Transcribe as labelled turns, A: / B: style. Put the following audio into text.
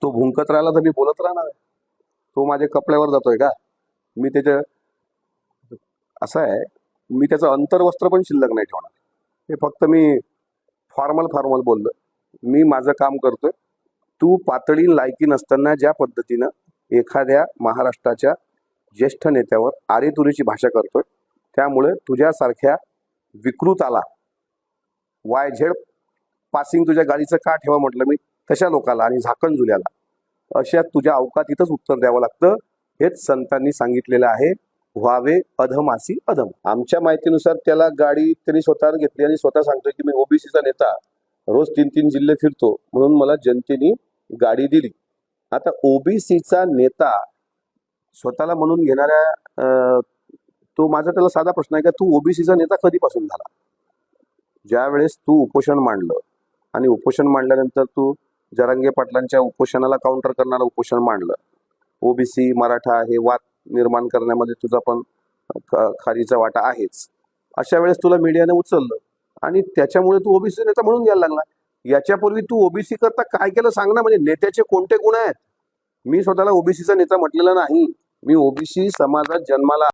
A: तो भुंकत राहिला तर मी बोलत राहणार आहे. तो माझ्या कपड्यावर जातोय का? मी त्याच्या असं आहे, मी त्याचं अंतर्वस्त्र पण शिल्लक नाही ठेवणार. हे फक्त मी फॉर्मल बोललो. मी माझं काम करतोय. तू पातळी लायकी नसताना ज्या पद्धतीनं एखाद्या महाराष्ट्राच्या ज्येष्ठ नेत्यावर आरेतुरीची भाषा करतोय, त्यामुळे तुझ्यासारख्या विकृताला YZ पासिंग तुझ्या गाडीचं का ठेवा म्हटलं मी, तशा लोकाला आणि झाकण जुल्याला अशा तुझ्या अवकातीतच उत्तर द्यावं लागतं. हेच संतांनी सांगितलेलं आहे, व्हावे अधमासी अधम. आमच्या माहितीनुसार त्याला गाडी त्यांनी स्वतः घेतली आणि स्वतः सांगतोय की मी ओबीसीचा नेता, रोज 3-3 जिल्हे फिरतो, म्हणून मला जनतेने गाडी दिली. आता ओबीसीचा नेता स्वतःला म्हणून घेणाऱ्या तो माझा त्याला साधा प्रश्न आहे का, तू ओबीसीचा नेता कधीपासून झाला? ज्या वेळेस तू उपोषण मांडलं आणि उपोषण मांडल्यानंतर तू जरांगे पाटलांच्या उपोषणाला काउंटर करणारं उपोषण मांडलं, ओबीसी मराठा हे वाद निर्माण करण्यामध्ये तुझा पण खारीचा वाटा आहेच. अशा वेळेस तुला मीडियाने उचललं आणि त्याच्यामुळे तू ओबीसी नेता म्हणून घ्यायला लागला. याच्यापूर्वी तू ओबीसी करता काय केलं सांग ना. म्हणजे नेत्याचे कोणते गुण आहेत? मी स्वतःला ओबीसीचा नेता म्हटलेला नाही. मी ओबीसी समाजात जन्माला